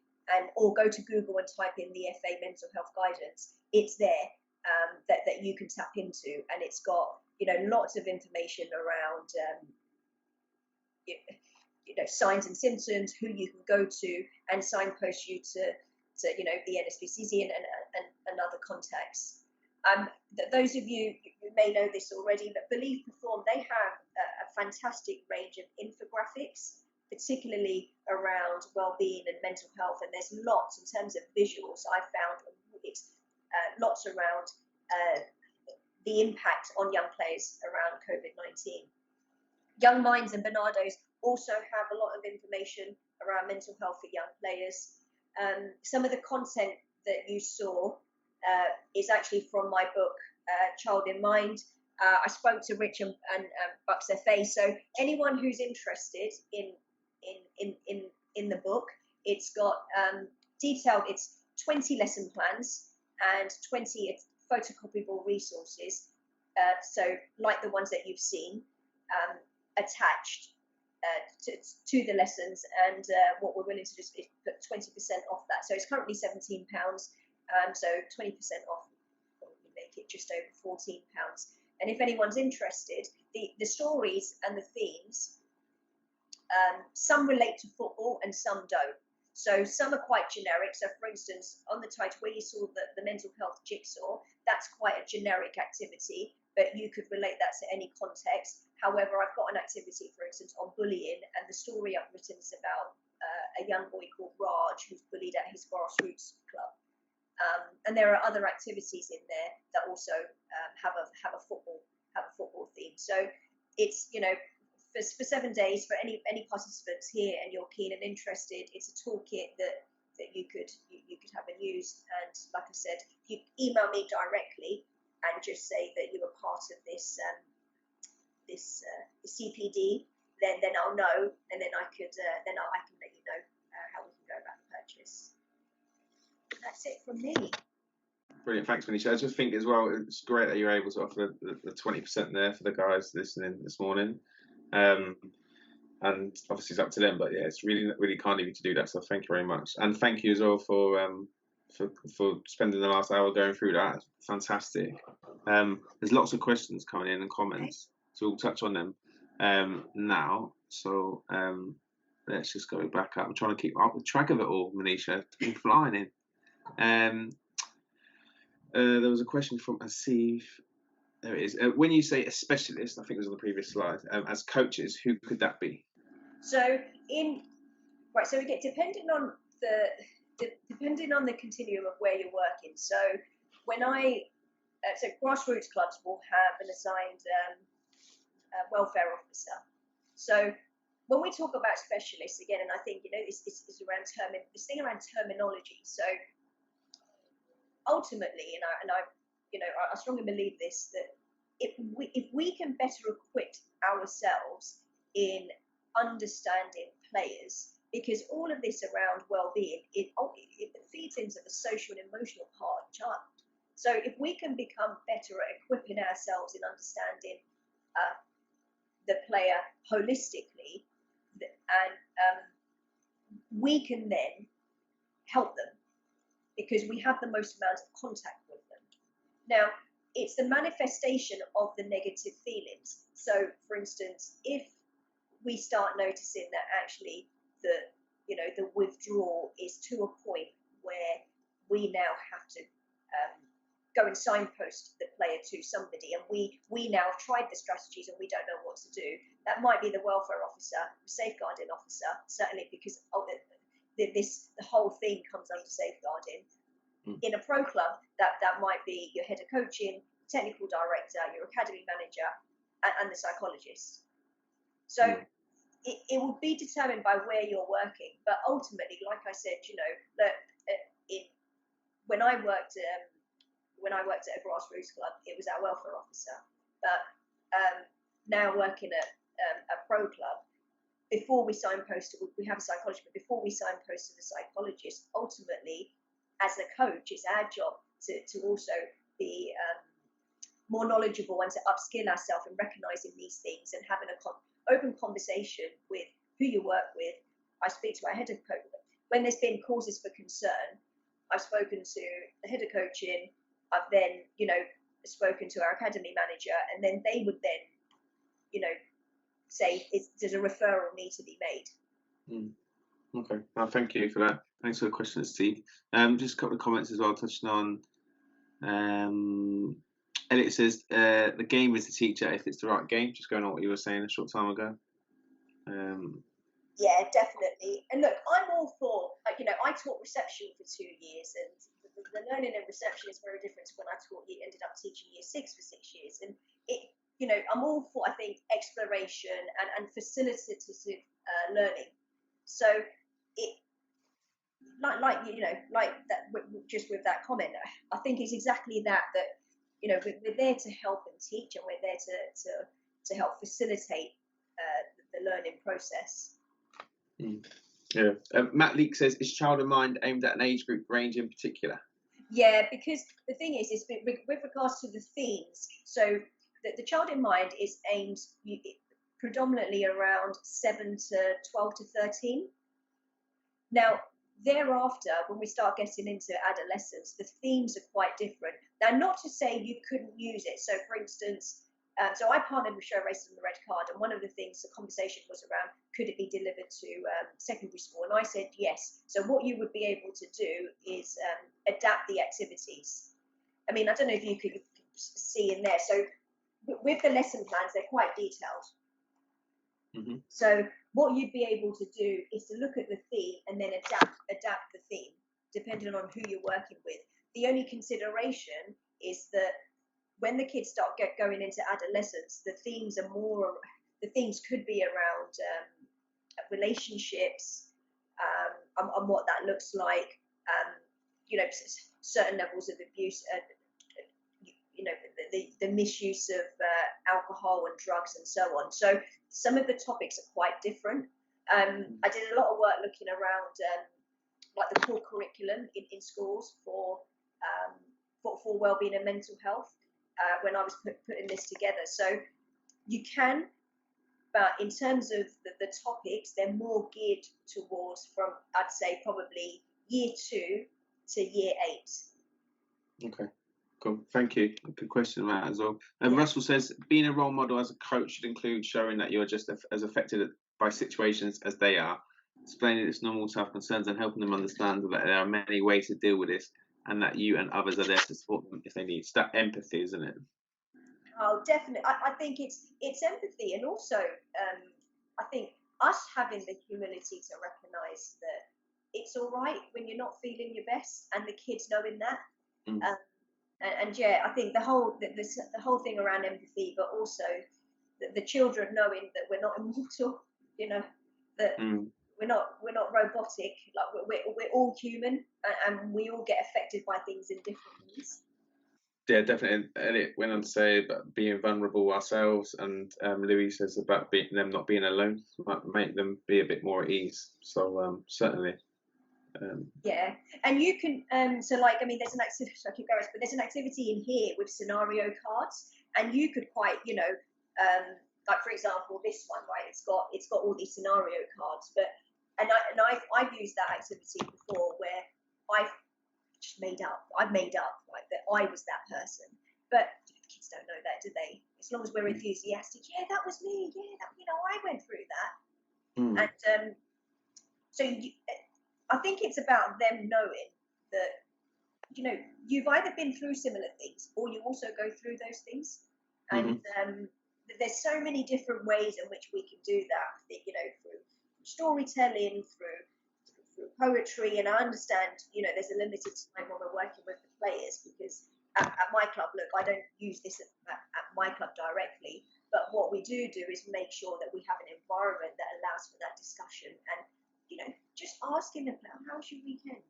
or go to Google and type in the FA mental health guidance, it's there that you can tap into, and it's got lots of information around signs and symptoms, who you can go to, and signpost you to the NSPCC and other contacts. Those of you may know this already, but Believe Perform, they have a fantastic range of infographics, particularly around well-being and mental health, and there's lots in terms of visuals. I found it's lots around the impact on young players around COVID-19. Young Minds and Bernardo's also have a lot of information around mental health for young players. Some of the content that you saw is actually from my book, Child in Mind. I spoke to Rich and Bucks FA, so anyone who's interested in the book, it's got detailed, it's 20 lesson plans and 20 photocopyable resources, so like the ones that you've seen. attached to the lessons, and what we're willing to do is put 20% off that. So it's currently £17, so 20% off would probably make it just over £14. And if anyone's interested, the stories and the themes, some relate to football and some don't. So some are quite generic. So for instance, on the title where you saw the mental health jigsaw, that's quite a generic activity, but you could relate that to any context. However, I've got an activity, for instance, on bullying, and the story I've written is about a young boy called Raj who's bullied at his grassroots club. And there are other activities in there that also have a football theme. So it's, you know, for 7 days, for any participants here, and you're keen and interested, it's a toolkit that you could have and use. And like I said, if you email me directly and just say that you were part of this CPD, then I'll know, and then I can let you know how we can go about the purchase. That's it from me. Brilliant, thanks, Manisha. I just think as well, it's great that you're able to offer the 20% there for the guys listening this morning. And obviously it's up to them, but yeah, it's really kind of you to do that. So thank you very much, and thank you as well for spending the last hour going through that. Fantastic. There's lots of questions coming in and comments, so we'll touch on them now. So let's just go back up. I'm trying to keep up with track of it all, Manisha. I'm flying in. There was a question from Asif. There it is. When you say a specialist, I think it was on the previous slide, as coaches, who could that be? So so we get depending on the continuum of where you're working. So when so grassroots clubs will have an assigned welfare officer. So when we talk about specialists again, and I think, you know, it's around this thing around terminology. So ultimately, I strongly believe this, that if we can better equip ourselves in understanding players, because all of this around well-being, it feeds into the social and emotional part of the child. So if we can become better at equipping ourselves in understanding the player holistically, and we can then help them, because we have the most amount of contact with them. Now, it's the manifestation of the negative feelings. So, for instance, if we start noticing that actually the withdrawal is to a point where we now have to go and signpost the player to somebody, and we now have tried the strategies and we don't know what to do, that might be the welfare officer, the safeguarding officer, certainly, because the whole thing comes under safeguarding. In a pro club, that might be your head of coaching, technical director, your academy manager, and the psychologist. So it will be determined by where you're working, but ultimately, like I said, you know, that when I worked at a grassroots club, it was our welfare officer. But now working at a pro club, before we signpost, we have a psychologist, but before we signpost to the psychologist, ultimately, as a coach, it's our job to also be more knowledgeable and to upskill ourselves in recognising these things and having an open conversation with who you work with. I speak to our head of coaching. When there's been causes for concern, I've spoken to the head of coaching. I've then, you know, spoken to our academy manager, and then they would then, you know, say, does a referral need to be made? Okay, well, thank you for that. Thanks for the question, Steve. Just a couple of comments as well, touching on. Elliot says the game is the teacher if it's the right game. Just going on what you were saying a short time ago. Yeah, definitely. And look, I'm all for, you know, I taught reception for 2 years, and the learning in reception is very different to when I ended up teaching year 6 for 6 years. And it, you know, I'm all for, I think, exploration and facilitative learning. So it, like you know, like that, just with that comment, I think it's exactly that, you know, we're there to help and teach, and we're there to help facilitate the learning process. Yeah. Matt Leake says, is Child in Mind aimed at an age group range in particular? Yeah, because the thing is with regards to the themes, so the Child in Mind is aimed, predominantly around 7 to 12 to 13. Now, thereafter, when we start getting into adolescence, the themes are quite different. Now, not to say you couldn't use it. So, for instance, so I partnered with Show Racism the Red Card, and one of the things, the conversation was around, could it be delivered to secondary school? And I said yes. So what you would be able to do is adapt the activities. I mean, I don't know if you could see in there. So with the lesson plans, they're quite detailed. Mm-hmm. So what you'd be able to do is to look at the theme and then adapt the theme, depending on who you're working with. The only consideration is that when the kids start going into adolescence, the themes could be around relationships, and what that looks like, certain levels of abuse, the misuse of alcohol and drugs and so on. So some of the topics are quite different. I did a lot of work looking around like the core curriculum in schools for wellbeing and mental health when I was putting this together. So you can, but in terms of the topics, they're more geared towards from, I'd say, probably year 2 to year 8. Okay, cool. Thank you. Good question, Matt, as well. And Russell says, being a role model as a coach should include showing that you're just as affected by situations as they are, explaining it's normal to have concerns and helping them understand that there are many ways to deal with this and that you and others are there to support them if they need. It's that empathy, isn't it? Oh, definitely. I think it's empathy, and also I think us having the humility to recognise that it's all right when you're not feeling your best, and the kids knowing that. And yeah, I think the whole thing around empathy, but also the children knowing that we're not immortal, that we're not robotic. Like we're all human, and we all get affected by things in different ways. Yeah, definitely. Elliot went on to say about being vulnerable ourselves, and Louis says about them not being alone might make them be a bit more at ease. So certainly. Yeah, and you can so like, I mean, there's an activity, I keep going, but there's an activity in here with scenario cards, and you could quite, like for example this one, right? It's got all these scenario cards, but I've used that activity before where I've made up like that I was that person, but kids don't know that, do they? As long as we're enthusiastic, yeah, that was me, yeah, that, I went through that. And so I think it's about them knowing that, you've either been through similar things or you also go through those things. And there's so many different ways in which we can do that, through storytelling, through poetry. And I understand, there's a limited time when we're working with the players, because at my club, look, I don't use this at my club directly, but what we do is make sure that we have an environment that allows for that discussion. And just asking them, how's your weekend?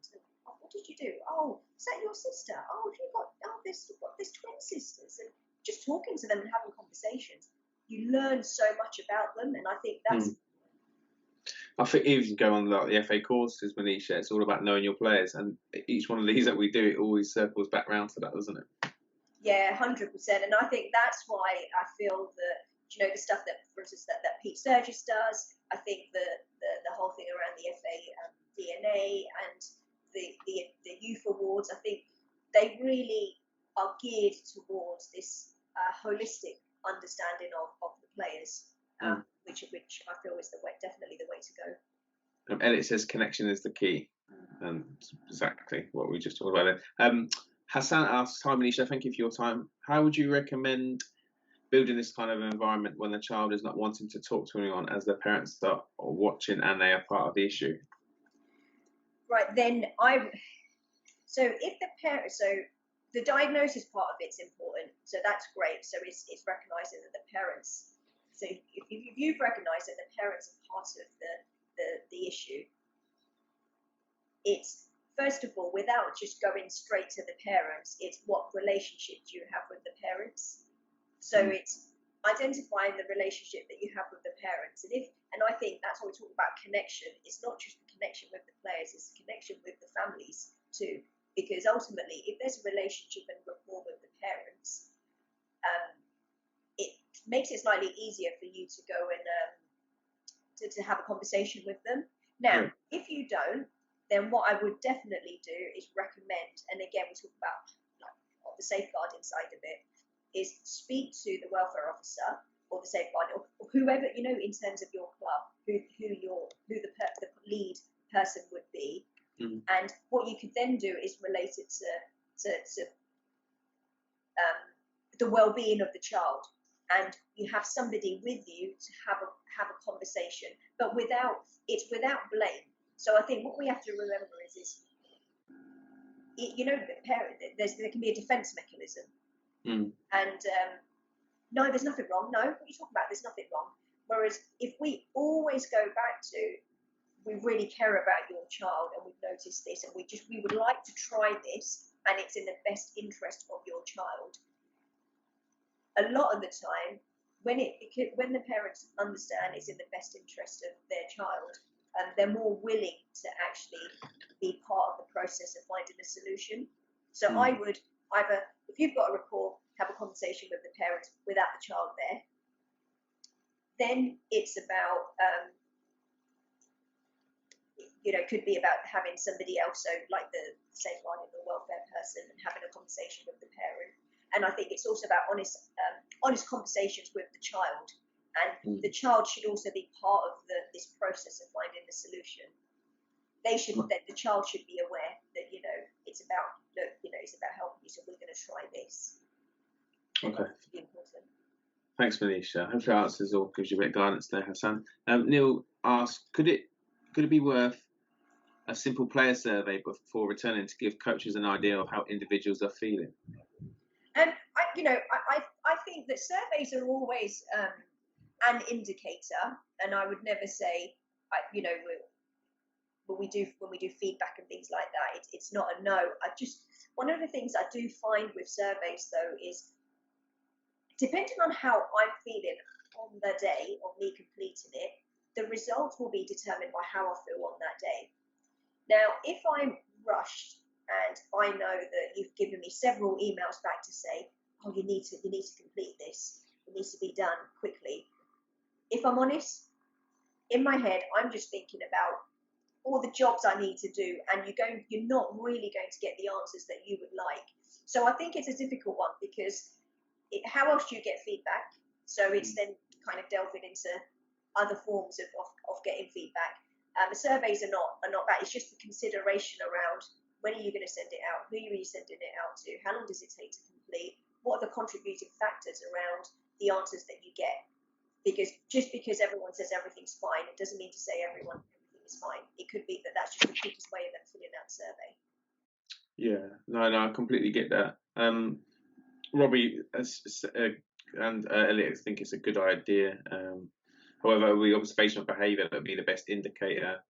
Oh, what did you do? Oh, is that your sister? Oh, have you got this twin sisters? And just talking to them and having conversations, you learn so much about them. And I think that's I think even go on like the FA courses, Manisha, it's all about knowing your players, and each one of these that we do, it always circles back round to that, doesn't it? Yeah, 100%. And I think that's why I feel that, the stuff that, for instance, that Pete Sturgis does, I think the whole thing around the FA DNA and the youth awards, I think they really are geared towards this holistic understanding of the players, which I feel is definitely the way to go. Elliot says connection is the key, and exactly what we just talked about there. Hassan asks, hi Manisha, thank you for your time. How would you recommend building this kind of environment when the child is not wanting to talk to anyone, as their parents are watching and they are part of the issue? Right, then so if the parent, so the diagnosis part of it's important, so that's great. So it's recognizing that the parents, so if you've recognized that the parents are part of the issue, it's, first of all, without just going straight to the parents, it's what relationship do you have with the parents. So it's identifying the relationship that you have with the parents. And I think that's what we talk about connection. It's not just the connection with the players, it's the connection with the families too. Because ultimately, if there's a relationship and rapport with the parents, makes it slightly easier for you to go and to have a conversation with them. Now, if you don't, then what I would definitely do is recommend, and again, we talk about like the safeguarding side of it, is speak to the welfare officer or the safeguarding, or whoever, you know, in terms of your club, who the lead person would be. And what you could then do is relate it to the well-being of the child, and you have somebody with you to have a conversation, but without blame. So I think what we have to remember is you know, there can be a defense mechanism, and no, there's nothing wrong. No, what are you talking about? There's nothing wrong. Whereas if we always go back to, we really care about your child and we've noticed this and we would like to try this and it's in the best interest of your child. A lot of the time, when the parents understand it's in the best interest of their child, they're more willing to actually be part of the process of finding a solution. So I would either, if you've got a rapport, have a conversation with the parents without the child there. Then it's about, you know, could be about having somebody else, so like the safeguarding or welfare person, and having a conversation with the parent. And I think it's also about honest conversations with the child, and the child should also be part of this process of finding the solution. The child should be aware that, you know, it's about helping you, so we're going to try this. Okay. That's really important. Thanks, Manisha. Hopefully that answers or gives you a bit of guidance there, Hassan. Neil asked, could it be worth a simple player survey before returning to give coaches an idea of how individuals are feeling? And I think that surveys are always an indicator, and I would never say, when we do feedback and things like that, it's not a no. One of the things I do find with surveys though is, depending on how I'm feeling on the day of me completing it, the results will be determined by how I feel on that day. Now, if I'm rushed and I know that you've given me several emails back to say, oh, you need to complete this, it needs to be done quickly. If I'm honest, in my head, I'm just thinking about all the jobs I need to do, and you're not really going to get the answers that you would like. So I think it's a difficult one, because how else do you get feedback? So it's then kind of delving into other forms of getting feedback. The surveys are not that. It's just the consideration around, when are you going to send it out? Who are you sending it out to? How long does it take to complete? What are the contributing factors around the answers that you get? Because just because everyone says everything's fine, it doesn't mean to say everything is fine. It could be that that's just the quickest way of them filling out the survey. Yeah, no, I completely get that. Robbie and Elliot think it's a good idea. However, observational behaviour would be the best indicator.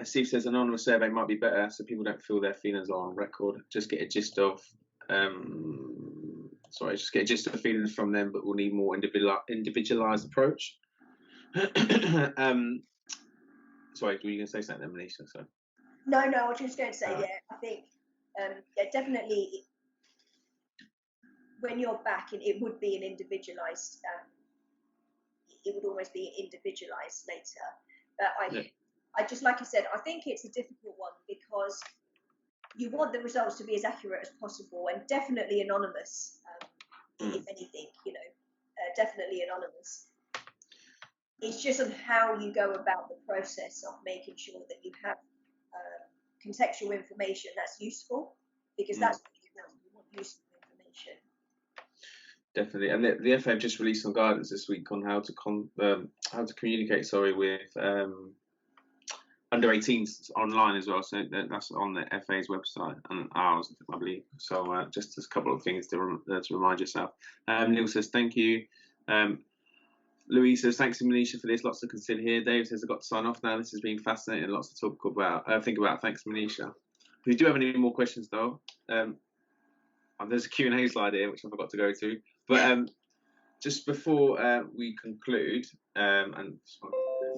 Steve says anonymous survey might be better, so people don't feel their feelings are on record. Just get a gist of the feelings from them, but we'll need more individualised approach. Sorry, were you going to say something, Manisha? Sorry. No, I was just going to say, I think, definitely, when you're back, it would be an individualised. It would almost be individualised later. But I just, like I said, I think it's a difficult one, because you want the results to be as accurate as possible, and definitely anonymous, if anything, definitely anonymous. It's just on how you go about the process of making sure that you have contextual information that's useful, because that's what you want. You want useful information. Definitely, and the FA have just released some guidance this week on how to communicate. with under 18s online as well. So that's on the FA's website and ours, I believe. So just a couple of things to remind yourself. Neil says thank you. Louise says thanks to Manisha for this. Lots to consider here. Dave says I've got to sign off now. This has been fascinating. Lots to talk about. Think about. Thanks, Manisha. If you do have any more questions, though, there's a Q&A slide here which I forgot to go to. But just before we conclude, and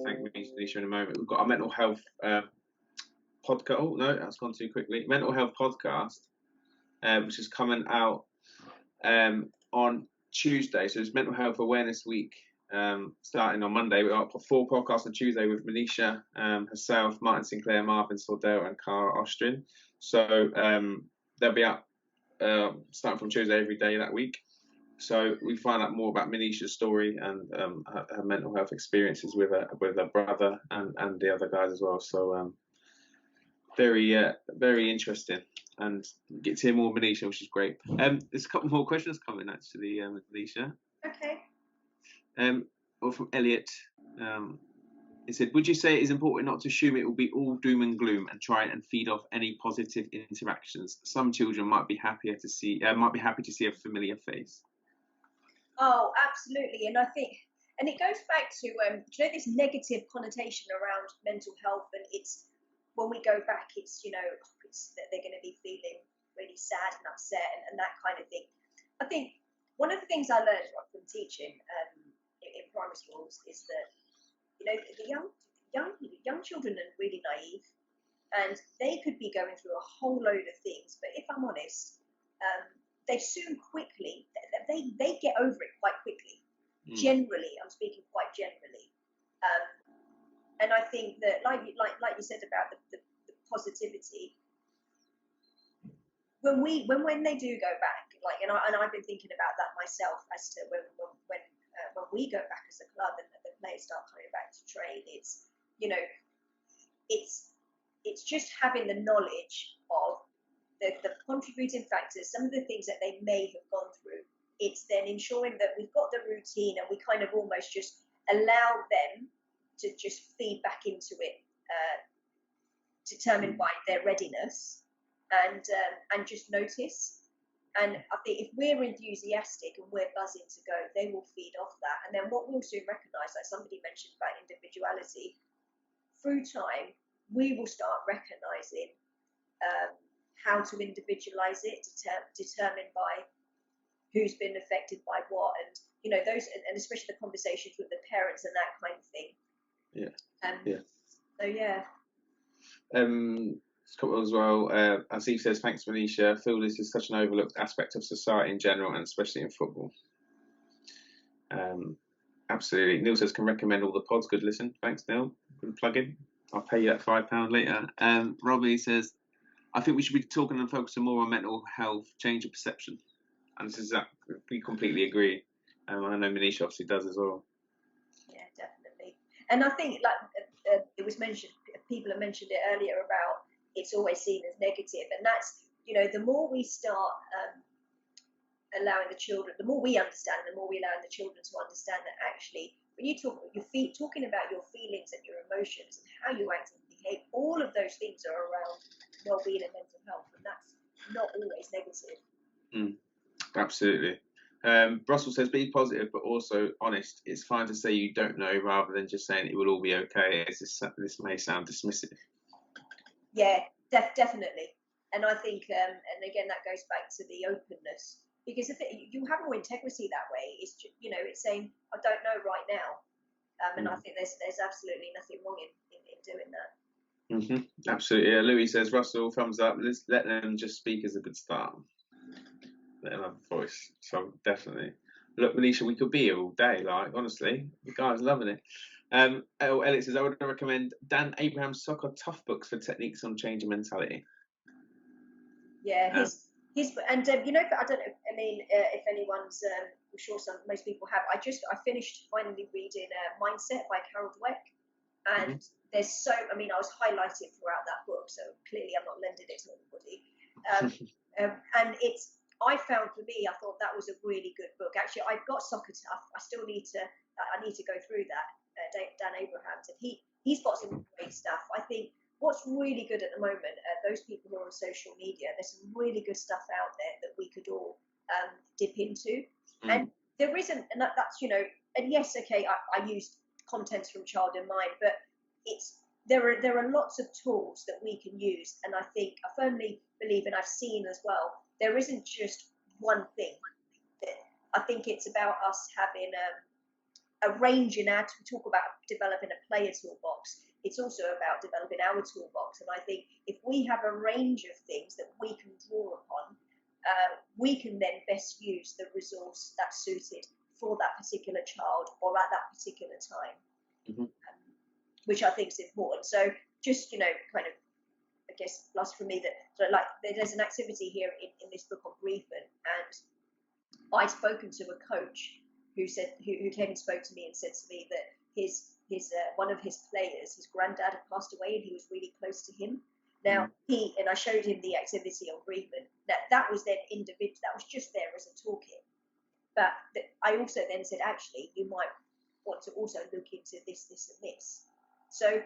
thank Manisha in a moment, we've got our mental health podcast. Oh no, that's gone too quickly. Mental health podcast, which is coming out on Tuesday, so it's Mental Health Awareness Week, starting on Monday. We've got 4 podcasts on Tuesday with Manisha, herself, Martin Sinclair, Marvin Sordell, and Cara Ostrin. So they'll be up starting from Tuesday every day that week. So we find out more about Manisha's story and her mental health experiences with her brother and the other guys as well. So very interesting, and get to hear more Manisha, which is great. There's a couple more questions coming actually, Manisha. Okay. Or from Elliot. He said, would you say it is important not to assume it will be all doom and gloom and try and feed off any positive interactions? Some children might be happy to see a familiar face. Oh, absolutely. And I think, and it goes back to, this negative connotation around mental health. And it's, when we go back, it's, it's that they're going to be feeling really sad and upset and that kind of thing. I think one of the things I learned from teaching in primary schools is that, the young children are really naive, and they could be going through a whole load of things. But if I'm honest, they soon quickly, they get over it quite quickly. Generally, I'm speaking quite generally. And I think that, like you said about the positivity, when they do go back, and I've been thinking about that myself as to when we go back as a club and the players start coming back to train, it's just having the knowledge of the contributing factors, some of the things that they may have gone through. It's then ensuring that we've got the routine and we kind of almost just allow them to just feed back into it, determined by their readiness, and just notice. And I think if we're enthusiastic and we're buzzing to go, they will feed off that. And then what we'll soon recognise, like somebody mentioned about individuality, through time, we will start recognising how to individualise it, determined by who's been affected by what, and those, and especially the conversations with the parents and that kind of thing. Yeah. So yeah. Couple as well. Asif says, thanks, Manisha. I feel this is such an overlooked aspect of society in general, and especially in football. Absolutely. Neil says, can recommend all the pods. Good listen. Thanks, Neil. Good plug-in. I'll pay you that £5 later. Robbie says, I think we should be talking and focusing more on mental health, change of perception. And this is we completely agree. I know Manisha obviously does as well. Yeah, definitely. And I think, it was mentioned, people have mentioned it earlier about it's always seen as negative, and that's, the more we start allowing the children, the more we understand, the more we allow the children to understand that actually, when you talking about your feelings and your emotions and how you act and behave, all of those things are around well-being and mental health, and that's not always negative. Absolutely. Russell says, be positive but also honest. It's fine to say you don't know rather than just saying it will all be okay, as this may sound dismissive. Yeah, definitely. And I think, and again, that goes back to the openness, because if you have more integrity that way. It's it's saying I don't know right now, and I think there's absolutely nothing wrong in doing that. Absolutely. Yeah, Louis says, Russell, thumbs up. Let's let them just speak as a good start. Let them have a voice. So definitely. Look, Manisha, we could be here all day. Honestly, the guy's loving it. Elliot says, I would recommend Dan Abraham's Soccer Tough books for techniques on change of mentality. Yeah, his and I don't know. I mean, if anyone's, I'm sure most people have. I finished finally reading Mindset by Carol Dweck, and there's so. I mean, I was highlighted throughout that book, so clearly I'm not lending it to everybody. And it's. I found for me, I thought that was a really good book. Actually, I've got Soccer Tough. I still need to. I need to go through that. Dan Abrahams, and he's got some great stuff. I think what's really good at the moment, those people who are on social media, there's some really good stuff out there that we could all dip into. And there isn't, and that's and yes, okay, I used contents from Child in Mind, but there are lots of tools that we can use, and I firmly believe, and I've seen as well, there isn't just one thing. I think it's about us having a range in our. We talk about developing a player toolbox. It's also about developing our toolbox, and I think if we have a range of things that we can draw upon, we can then best use the resource that's suited for that particular child or at that particular time, which I think is important. So just, kind of, I guess, plus for me that like there's an activity here in this book on bereavement, and I'd spoken to a coach who came and spoke to me and said to me that his one of his players, his granddad, had passed away, and he was really close to him. Now I showed him the activity on bereavement. That was then individual. That was just there as a toolkit. But I also then said, actually, you might want to also look into this, and this. So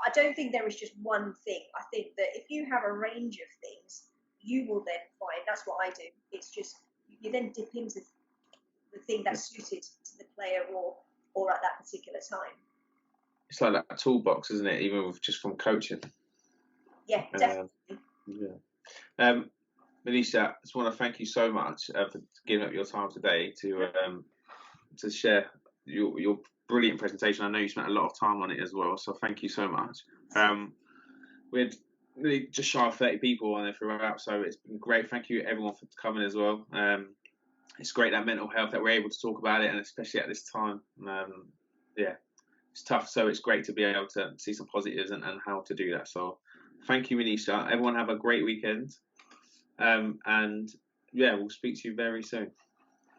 I don't think there is just one thing. I think that if you have a range of things, you will then find, that's what I do. It's just, you then dip into the thing that's suited to the player or at that particular time. It's like that toolbox, isn't it? Even with just from coaching. Yeah, definitely. Manisha, I just want to thank you so much for giving up your time today to share your brilliant presentation. I know you spent a lot of time on it as well, so thank you so much. We had really just shy of 30 people on there throughout, so it's been great. Thank you everyone for coming as well. It's great that mental health, that we're able to talk about it, and especially at this time. It's tough, so it's great to be able to see some positives and how to do that. So thank you, Manisha. Everyone have a great weekend. And we'll speak to you very soon.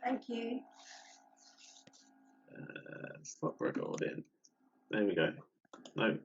Thank you. Stop recording. There we go. No.